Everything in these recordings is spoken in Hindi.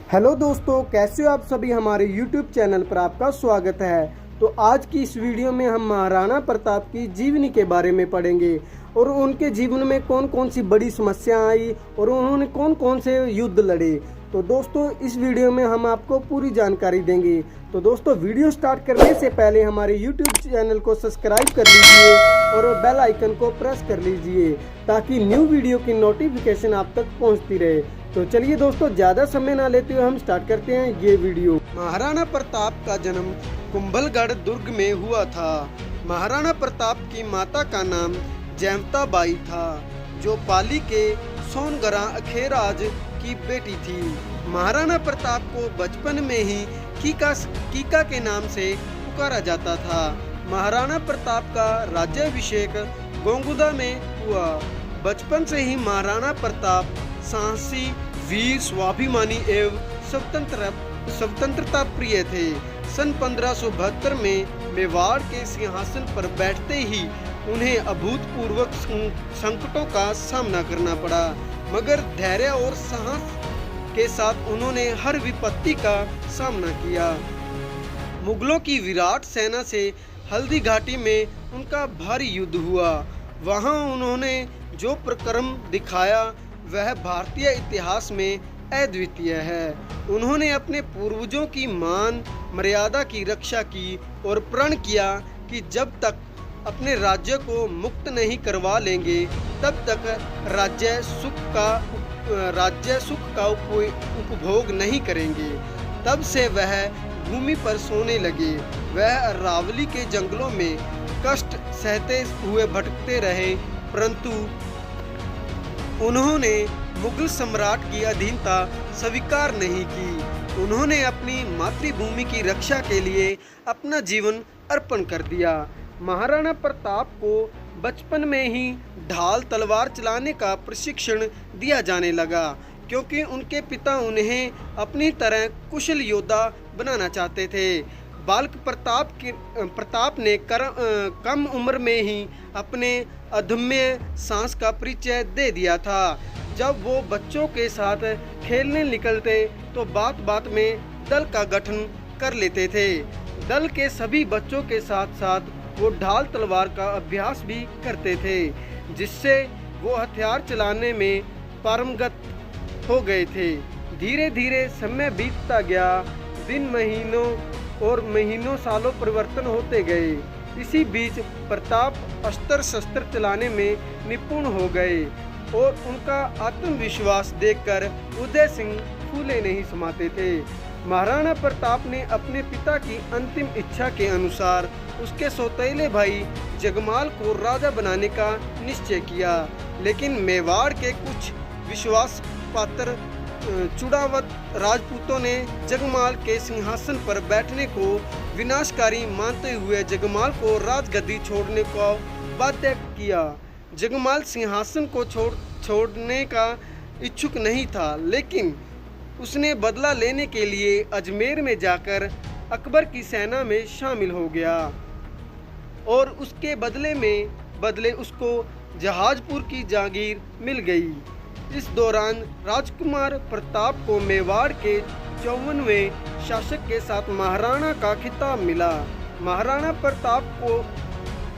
हेलो दोस्तों, कैसे हो आप सभी। हमारे YouTube चैनल पर आपका स्वागत है। तो आज की इस वीडियो में हम महाराणा प्रताप की जीवनी के बारे में पढ़ेंगे और उनके जीवन में कौन कौन सी बड़ी समस्या आई और उन्होंने कौन कौन से युद्ध लड़े। तो दोस्तों इस वीडियो में हम आपको पूरी जानकारी देंगे। तो दोस्तों वीडियो स्टार्ट करने से पहले हमारे YouTube चैनल को सब्सक्राइब कर लीजिए और बेल आइकन को प्रेस कर लीजिए ताकि न्यू वीडियो की नोटिफिकेशन आप तक पहुंचती रहे। तो चलिए दोस्तों ज़्यादा समय ना लेते हुए हम स्टार्ट करते हैं ये वीडियो। महाराणा प्रताप का जन्म कुंभलगढ़ दुर्ग में हुआ था। महाराणा प्रताप की माता का नाम जयवंता बाई था, जो पाली के सोनगरा अखेराज की बेटी थी। महाराणा प्रताप को बचपन में ही कीका के नाम से पुकारा जाता था। महाराणा प्रताप का राज्याभिषेक गोंगुदा में हुआ। बचपन से ही महाराणा प्रताप साहसी, वीर, स्वाभिमानी एवं स्वतंत्रता प्रिय थे। सन 1572 में मेवाड़ के सिंहासन पर बैठते ही उन्हें अभूतपूर्व संकटों का सामना करना पड़ा, मगर धैर्य और साहस के साथ उन्होंने हर विपत्ति का सामना किया। मुगलों की विराट सेना से हल्दी घाटी में उनका भारी युद्ध हुआ। वहां उन्होंने जो पराक्रम दिखाया वह भारतीय इतिहास में अद्वितीय है। उन्होंने अपने पूर्वजों की मान मर्यादा की रक्षा की और प्रण किया कि जब तक अपने राज्य को मुक्त नहीं करवा लेंगे तब तक राज्य सुख का उपभोग नहीं करेंगे। तब से वह भूमि पर सोने लगे। वह अरावली के जंगलों में कष्ट सहते हुए भटकते रहे, परंतु उन्होंने मुगल सम्राट की अधीनता स्वीकार नहीं की। उन्होंने अपनी मातृभूमि की रक्षा के लिए अपना जीवन अर्पण कर दिया। महाराणा प्रताप को बचपन में ही ढाल तलवार चलाने का प्रशिक्षण दिया जाने लगा, क्योंकि उनके पिता उन्हें अपनी तरह कुशल योद्धा बनाना चाहते थे। बालक प्रताप ने कम उम्र में ही अपने अदम्य साहस का परिचय दे दिया था। जब वो बच्चों के साथ खेलने निकलते तो बात बात में दल का गठन कर लेते थे। दल के सभी बच्चों के साथ साथ वो ढाल तलवार का अभ्यास भी करते थे, जिससे वो हथियार चलाने में पारंगत हो गए थे। धीरे धीरे समय बीतता गया। दिन महीनों सालों परिवर्तन होते गए। इसी बीच प्रताप अस्त्र शस्त्र चलाने में निपुण हो गए और उनका आत्मविश्वास देखकर उदय सिंह फूले नहीं समाते थे। महाराणा प्रताप ने अपने पिता की अंतिम इच्छा के अनुसार उसके सौतेले भाई जगमाल को राजा बनाने का निश्चय किया, लेकिन मेवाड़ के कुछ विश्वास पात्र चुड़ावत राजपूतों ने जगमाल के सिंहासन पर बैठने को विनाशकारी मानते हुए जगमाल को राजगद्दी छोड़ने को बाध्य किया। जगमाल सिंहासन को छोड़ने का इच्छुक नहीं था, लेकिन उसने बदला लेने के लिए अजमेर में जाकर अकबर की सेना में शामिल हो गया और उसके बदले उसको जहाजपुर की जागीर मिल गई। इस दौरान राजकुमार प्रताप को मेवाड़ के 54वें शासक के साथ महाराणा का खिताब मिला। महाराणा प्रताप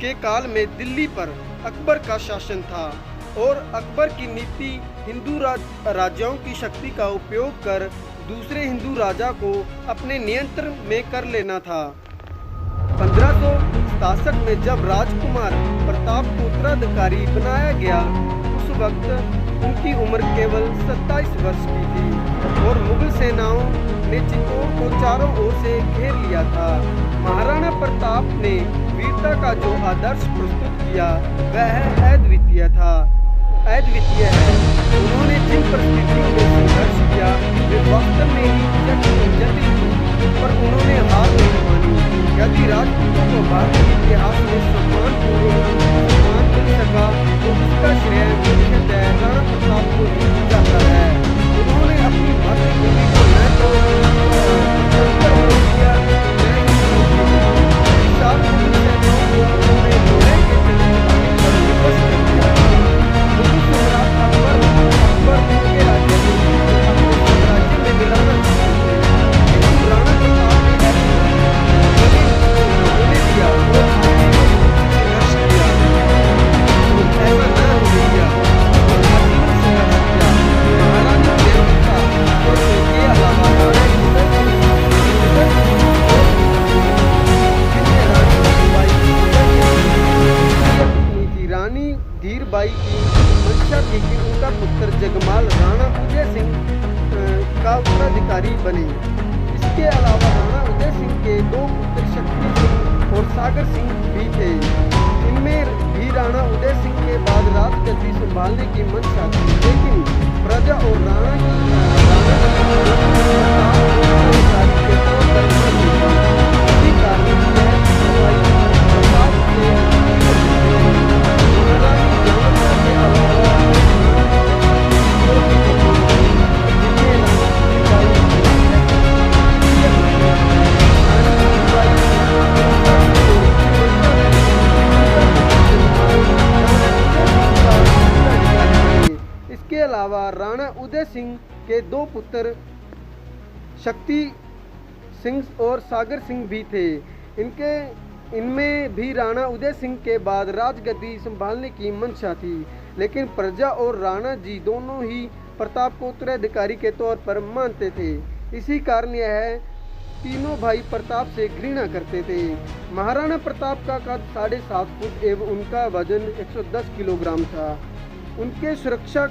के काल में दिल्ली पर अकबर का शासन था और अकबर की नीति हिंदू राजाओं की शक्ति का उपयोग कर दूसरे हिंदू राजा को अपने नियंत्रण में कर लेना था। 1567 में जब राजकुमार प्रताप को उत्तराधिकारी बनाया गया, उस वक्त उनकी उम्र केवल 27 वर्ष की थी और मुगल सेनाओं ने चित्तौड़ को चारों ओर से घेर लिया था। महाराणा प्रताप ने वीरता का जो आदर्श प्रस्तुत किया वह अद्वितीय है। उन्होंने जिन परिस्थितियों में संघर्ष किया वे वास्तव में ही जटिल थी, पर उन्होंने हार नहीं मानी। यदि राजपूतों को भारतीय इतिहास में सम्मान मिल सका तो उसका श्रेय मुख्यतः राणा प्रताप को ही जाता है। उन्होंने अपनी मातृभूमि को न तो किया, न ही साथ सेनाओं को उन्होंने लोहे के चलने पर विवश कर दिया। मुगल सम्राट अकबर उनके राज्य में उत्तराधिकारी बने। इसके अलावा राणा उदय सिंह के 2 पुत्र शक्ति सिंह और सागर सिंह भी थे। इनमें भी राणा उदय सिंह के बाद राजगद्दी संभालने की मंशा थी, लेकिन प्रजा और राणा की उत्तराधिकारी के तौर पर नहीं थी। इसी कारण यह सुनवाई प्रताप के महारानी जानता के अलावा इसके अलावा राणा उदय सिंह के 2 पुत्र शक्ति सिंह और सागर सिंह भी थे। इनमें भी राणा उदय सिंह के बाद राजगद्दी संभालने की मंशा थी, लेकिन प्रजा और राणा जी दोनों ही प्रताप को उत्तराधिकारी के तौर पर मानते थे। इसी कारण यह तीनों भाई प्रताप से घृणा करते थे। महाराणा प्रताप का कद 7.5 फुट एवं उनका वजन 110 किलोग्राम था। उनके सुरक्षा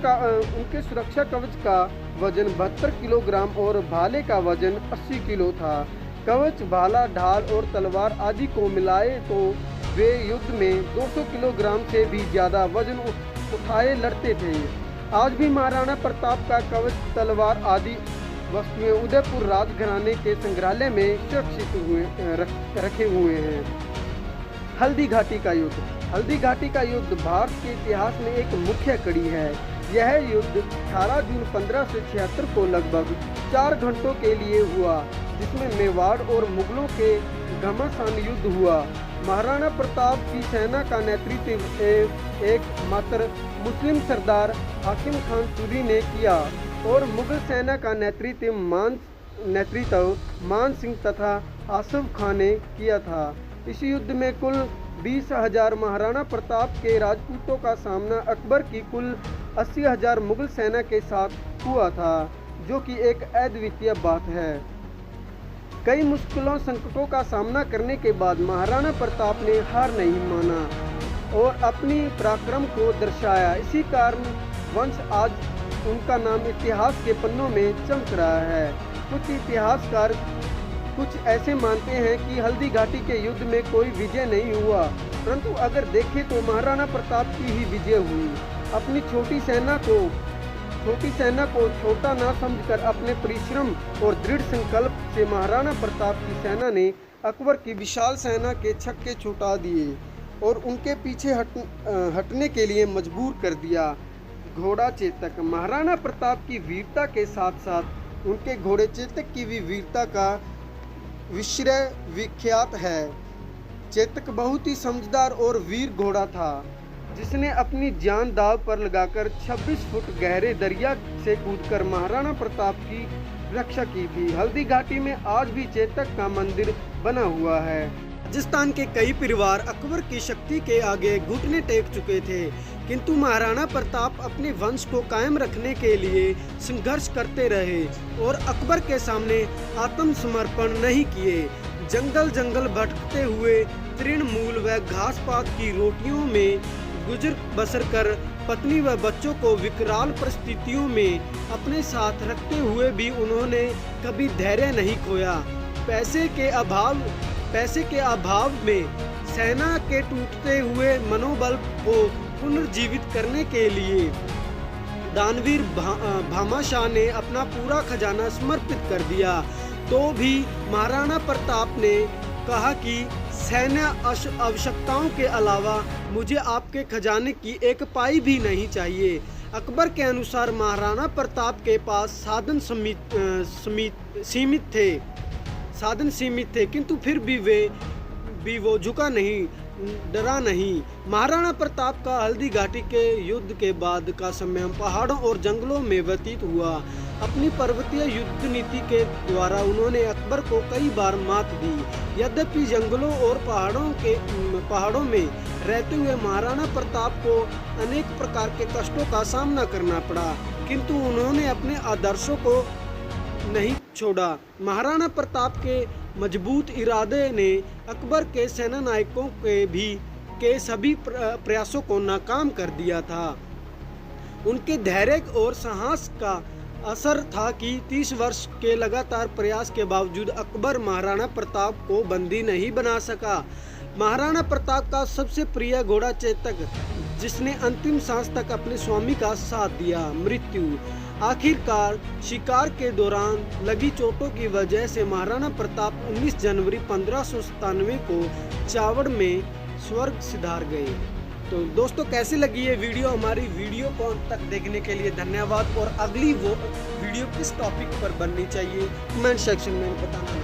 कवच का वजन 72 किलोग्राम और भाले का वजन 80 किलो था। कवच, भाला, ढाल और तलवार आदि को मिलाए तो वे युद्ध में 200 किलोग्राम से भी ज़्यादा वजन उठाए लड़ते थे। आज भी महाराणा प्रताप का कवच, तलवार आदि वस्तुएं उदयपुर राजघराने के संग्रहालय में सुरक्षित रखे हुए हैं। हल्दी घाटी का युद्ध। हल्दी घाटी का युद्ध भारत के इतिहास में एक मुख्य कड़ी है। यह युद्ध 18 जून 1576 को लगभग 4 घंटों के लिए हुआ, जिसमें मेवाड़ और मुगलों के घमासान युद्ध हुआ। महाराणा प्रताप की सेना का नेतृत्व एकमात्र मुस्लिम सरदार हाकिम खान सूरी ने किया और मुगल सेना का नेतृत्व मान सिंह तथा आसफ खान ने किया था। इस युद्ध में कुल 20,000 महाराणा प्रताप के राजपूतों का सामना अकबर की कुल 80,000 मुगल सेना के साथ हुआ था, जो कि एक अद्वितीय बात है। कई मुश्किलों संकटों का सामना करने के बाद महाराणा प्रताप ने हार नहीं माना और अपनी पराक्रम को दर्शाया। इसी कारण वंश आज उनका नाम इतिहास के पन्नों में चमक रहा है। कुछ इतिहासकार कुछ ऐसे मानते हैं कि हल्दी घाटी के युद्ध में कोई विजय नहीं हुआ, परंतु अगर देखें तो महाराणा प्रताप की ही विजय हुई। अपनी छोटी सेना को छोटा ना समझकर अपने परिश्रम और दृढ़ संकल्प से महाराणा प्रताप की सेना ने अकबर की विशाल सेना के छक्के छुटा दिए और उनके पीछे हटने के लिए मजबूर कर दिया। घोड़ा चेतक। महाराणा प्रताप की वीरता के साथ साथ उनके घोड़े चेतक की भी वीरता का विश्व विख्यात है। चेतक बहुत ही समझदार और वीर घोड़ा था, जिसने अपनी जान दांव पर लगाकर 26 फुट गहरे दरिया से कूदकर महाराणा प्रताप की रक्षा की थी। हल्दी घाटी में आज भी चेतक का मंदिर बना हुआ है। राजस्थान के कई परिवार अकबर की शक्ति के आगे घुटने टेक चुके थे, किंतु महाराणा प्रताप अपने वंश को कायम रखने के लिए संघर्ष करते रहे और अकबर के सामने आत्मसमर्पण नहीं किए। जंगल जंगल भटकते हुए तृणमूल व घास पात की रोटियों में गुजर बसर कर पत्नी व बच्चों को विकराल परिस्थितियों में अपने साथ रखते हुए भी उन्होंने कभी धैर्य नहीं खोया। पैसे के अभाव में सेना के टूटते हुए मनोबल को पुनर्जीवित करने के लिए दानवीर भामाशाह ने अपना पूरा खजाना समर्पित कर दिया। तो भी महाराणा प्रताप ने कहा कि सैन्य आवश्यकताओं के अलावा मुझे आपके खजाने की एक पाई भी नहीं चाहिए। अकबर के अनुसार महाराणा प्रताप के पास साधन सीमित थे, किंतु फिर भी वो झुका नहीं, डरा नहीं। महाराणा प्रताप का हल्दी घाटी के युद्ध के बाद का समय पहाड़ों और जंगलों में व्यतीत हुआ। अपनी पर्वतीय युद्ध नीति के द्वारा उन्होंने अकबर को कई बार मात दी। यद्यपि जंगलों और पहाड़ों में रहते हुए महाराणा प्रताप को अनेक प्रकार के कष्टों का सामना करना पड़ा, किंतु उन्होंने अपने आदर्शों को नहीं छोड़ा। महाराणा प्रताप के मजबूत इरादे ने अकबर के सेना नायकों के सभी प्रयासों को नाकाम कर दिया था। उनके धैर्य और साहस का असर था कि 30 वर्ष के लगातार प्रयास के बावजूद अकबर महाराणा प्रताप को बंदी नहीं बना सका। महाराणा प्रताप का सबसे प्रिय घोड़ा चेतक, जिसने अंतिम सांस तक अपने स्वामी का साथ दिया, मृत्यु। आखिरकार शिकार के दौरान लगी चोटों की वजह से महाराणा प्रताप 19 जनवरी 1597 को चावड़ में स्वर्ग सिधार गए। तो दोस्तों, कैसी लगी ये वीडियो? हमारी वीडियो को अंत तक देखने के लिए धन्यवाद। और अगली वो वीडियो किस टॉपिक पर बननी चाहिए कमेंट सेक्शन में बताना।